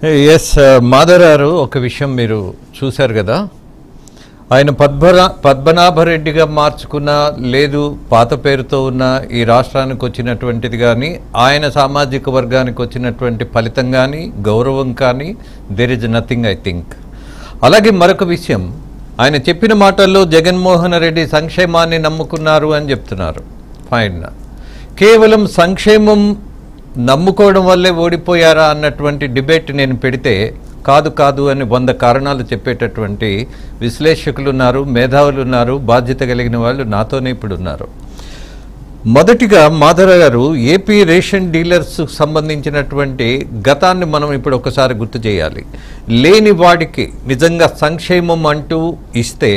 Yes మాధవరారు, ఒక విషయం మీరు చూశారు కదా, ఆయన పద్మనాభరెడ్డిగా మార్చుకున్న లేదు పాత పేరుతో ఉన్న ఈ రాష్ట్రానికి వచ్చినటువంటిది కానీ, ఆయన సామాజిక వర్గానికి వచ్చినటువంటి ఫలితం కానీ, గౌరవం కానీ, there is nothing I think. అలాగే మరొక విషయం, ఆయన చెప్పిన మాటల్లో జగన్మోహన్ రెడ్డి సంక్షేమాన్ని నమ్ముకున్నారు అని చెప్తున్నారు. ఫైన్, కేవలం సంక్షేమం నమ్ముకోవడం వల్లే ఓడిపోయారా అన్నటువంటి డిబేట్ నేను పెడితే కాదు కాదు అని 100 కారణాలు చెప్పేటటువంటి విశ్లేషకులు ఉన్నారు, మేధావులు ఉన్నారు, బాధ్యత కలిగిన వాళ్ళు నాతోనే ఇప్పుడు ఉన్నారు. మొదటిగా మాధవ గారు, ఏపీ రేషన్ డీలర్స్ సంబంధించినటువంటి గతాన్ని మనం ఇప్పుడు ఒకసారి గుర్తు చేయాలి. లేని వాడికి నిజంగా సంక్షేమం అంటూ ఇస్తే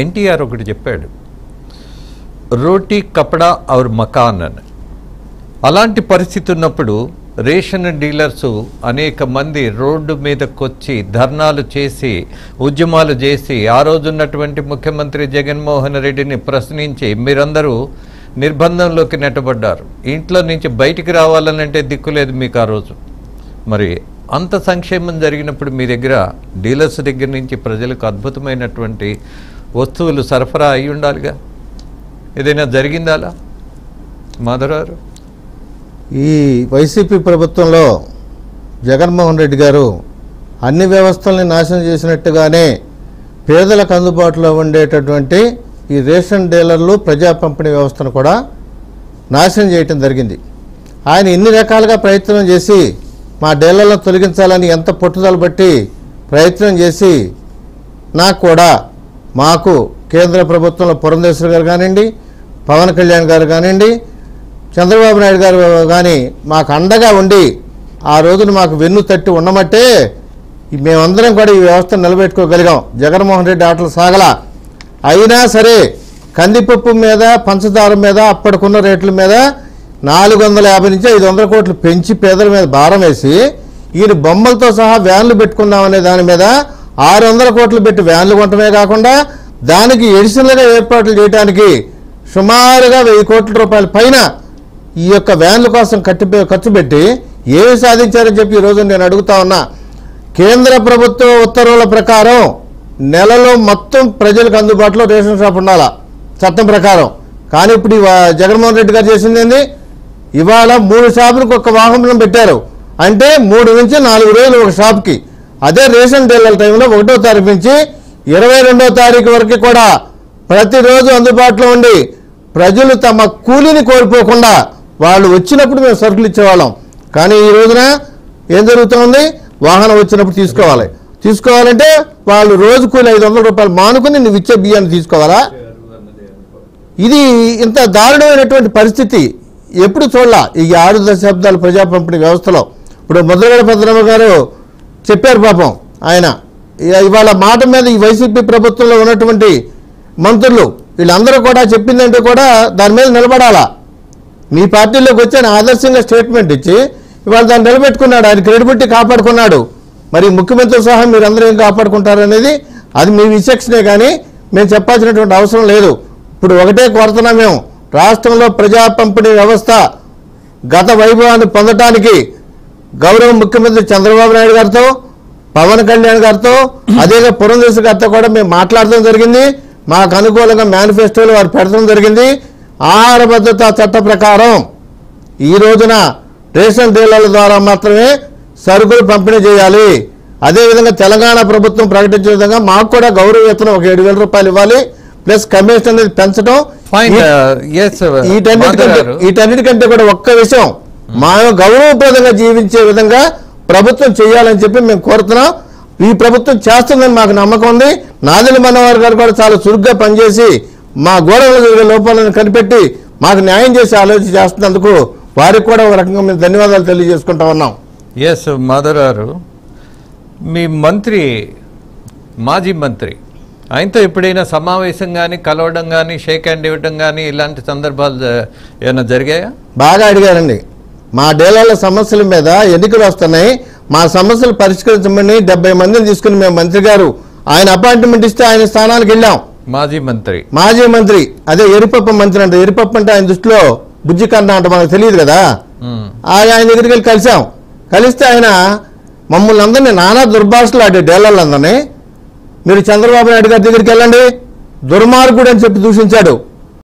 ఎన్టీఆర్ ఒకటి చెప్పాడు, రోటీ కపడా ఔర్ మకాన్ అని. అలాంటి పరిస్థితి ఉన్నప్పుడు రేషన్ డీలర్సు అనేక మంది రోడ్డు మీదకొచ్చి ధర్నాలు చేసి ఉద్యమాలు చేసి ఆ రోజున్నటువంటి ముఖ్యమంత్రి జగన్మోహన్ రెడ్డిని ప్రశ్నించి మీరందరూ నిర్బంధంలోకి నెట్టబడ్డారు. ఇంట్లో నుంచి బయటికి రావాలనంటే దిక్కులేదు మీకు ఆ రోజు. మరి అంత సంక్షేమం జరిగినప్పుడు మీ దగ్గర డీలర్స్ దగ్గర నుంచి ప్రజలకు అద్భుతమైనటువంటి వస్తువులు సరఫరా అయి ఉండాలిగా. ఏదైనా జరిగిందా అలా మాధవరావు? ఈ వైసీపీ ప్రభుత్వంలో జగన్మోహన్ రెడ్డి గారు అన్ని వ్యవస్థల్ని నాశనం చేసినట్టుగానే పేదలకు అందుబాటులో ఉండేటటువంటి ఈ రేషన్ డీలర్లు ప్రజా పంపిణీ వ్యవస్థను కూడా నాశనం చేయటం జరిగింది. ఆయన ఇన్ని రకాలుగా ప్రయత్నం చేసి మా డీలర్లను తొలగించాలని ఎంత పట్టుదల బట్టి ప్రయత్నం చేసి మాకు కేంద్ర ప్రభుత్వంలో పురంధేశ్వరి గారు కానివ్వండి, పవన్ కళ్యాణ్ గారు కానివ్వండి, చంద్రబాబు నాయుడు గారు కానీ మాకు అండగా ఉండి ఆ రోజున మాకు వెన్ను తట్టి ఉండమట్టే మేమందరం కూడా ఈ వ్యవస్థను నిలబెట్టుకోగలిగాం. జగన్మోహన్ రెడ్డి ఆటలు సాగల. అయినా సరే కందిపప్పు మీద, పంచదార మీద, అప్పటికున్న రేట్ల మీద 450 నుంచి 500 కోట్లు పెంచి పేదల మీద భారం వేసి ఈయన బొమ్మలతో సహా వ్యాన్లు పెట్టుకుందామనే దాని మీద 600 కోట్లు పెట్టి వ్యాన్లు కొనటమే కాకుండా దానికి ఎడిషనల్గా ఏర్పాట్లు చేయడానికి సుమారుగా 1000 కోట్ల రూపాయల పైన ఈ యొక్క వ్యాన్ల కోసం ఖర్చు పెట్టి ఏమి సాధించారని చెప్పి ఈరోజు నేను అడుగుతా ఉన్నా. కేంద్ర ప్రభుత్వ ఉత్తర్వుల ప్రకారం నెలలో మొత్తం ప్రజలకు అందుబాటులో రేషన్ షాప్ ఉండాలా చట్టం ప్రకారం. కానీ ఇప్పుడు జగన్మోహన్ రెడ్డి గారు చేసింది ఏంది, ఇవాళ 3 షాపులకు ఒక వాహనం పెట్టారు. అంటే 3 నుంచి 4 రోజులు ఒక షాప్కి. అదే రేషన్ డీలర్ టైంలో 1వ తారీఖు నుంచి 22వ తారీఖు వరకు కూడా ప్రతిరోజు అందుబాటులో ఉండి ప్రజలు తమ కూలీని కోల్పోకుండా వాళ్ళు వచ్చినప్పుడు మేము సరుకులు ఇచ్చేవాళ్ళం. కానీ ఈ రోజున ఏం జరుగుతుంది, వాహనం వచ్చినప్పుడు తీసుకోవాలంటే వాళ్ళు రోజు కూలి 500 రూపాయలు మానుకుని నువ్వు ఇచ్చే బియ్యాన్ని తీసుకోవాలా? ఇది ఇంత దారుణమైనటువంటి పరిస్థితి ఎప్పుడు చూడాల ఈ 6 దశాబ్దాల ప్రజా పంపిణీ వ్యవస్థలో. ఇప్పుడు ముద్రగడ పద్మనాభ గారు చెప్పారు పాపం, ఆయన ఇవాళ మాట మీద ఈ వైసీపీ ప్రభుత్వంలో ఉన్నటువంటి మంత్రులు వీళ్ళందరూ కూడా చెప్పిందంటే కూడా దాని మీద నిలబడాలా. మీ పార్టీలోకి వచ్చి ఆయన ఆదర్శంగా స్టేట్మెంట్ ఇచ్చి ఇవాళ దాన్ని నిలబెట్టుకున్నాడు, ఆయన క్రెడిబిలిటీ కాపాడుకున్నాడు. మరి ముఖ్యమంత్రి సహా మీరందరూ ఏం కాపాడుకుంటారు అనేది అది మీ విచక్షణే, కానీ మేము చెప్పాల్సినటువంటి అవసరం లేదు. ఇప్పుడు ఒకటే కోరుతున్నాం, మేము రాష్ట్రంలో ప్రజా పంపిణీ వ్యవస్థ గత వైభవాన్ని పొందటానికి గౌరవ ముఖ్యమంత్రి చంద్రబాబు నాయుడు గారితో, పవన్ కళ్యాణ్ గారితో, అదేగా పురంధేశ్వరి గారితో కూడా మేము మాట్లాడడం జరిగింది. మాకు అనుకూలంగా మేనిఫెస్టోలు వారు పెట్టడం జరిగింది. ఆహార భద్రతా చట్ట ప్రకారం ఈ రోజున రేషన్ డీలర్ల ద్వారా మాత్రమే సరుకులు పంపిణీ చేయాలి. అదేవిధంగా తెలంగాణ ప్రభుత్వం ప్రకటించే విధంగా మాకు కూడా గౌరవ వేతనం ఒక 7,000 రూపాయలు ఇవ్వాలి, ప్లస్ కమిషన్ అనేది పెంచడం. వీటన్నిటికంటే కూడా ఒక్క విషయం, మా గౌరవప్రదంగా జీవించే విధంగా ప్రభుత్వం చేయాలని చెప్పి మేము కోరుతున్నాం. ఈ ప్రభుత్వం చేస్తుందని మాకు నమ్మకం ఉంది. నాదెండ్ల మనోహర్ గారు కూడా చాలా చురుగ్గా పనిచేసి మా గోడల లోపాలను కనిపెట్టి మాకు న్యాయం చేసి ఆలోచన చేస్తున్నందుకు వారికి కూడా ఒక రకంగా మేము ధన్యవాదాలు తెలియజేసుకుంటా ఉన్నాం. ఎస్ మాధవరావు, మీ మంత్రి, మాజీ మంత్రి, ఆయనతో ఎప్పుడైనా సమావేశం కానీ, కలవడం కానీ, షేక్ హ్యాండ్ ఇవ్వడం కానీ ఇలాంటి సందర్భాలు ఏమైనా జరిగాయా? బాగా అడిగారండి. మా డీలర్ల సమస్యల మీద ఎన్నికలు వస్తున్నాయి, మా సమస్యలు పరిష్కరించమని 70 మందిని తీసుకుని మేము మంత్రి గారు ఆయన అపాయింట్మెంట్ ఇస్తే ఆయన స్థానానికి వెళ్ళాం. మాజీ మంత్రి అదే ఎరిపప్ప మంత్రి అంటే, ఎరిపప్ప అంటే ఆయన దృష్టిలో బుజ్జి కన్నా అంటే మనకు తెలియదు కదా. ఆయన దగ్గరికి వెళ్ళి కలిసాం. కలిస్తే ఆయన మమ్మల్ని అందరినీ నానా దుర్భాషలు ఆడే డేలర్లందరినీ మీరు చంద్రబాబు నాయుడు గారి దగ్గరికి వెళ్ళండి, దుర్మార్గుడు అని చెప్పి దూషించాడు.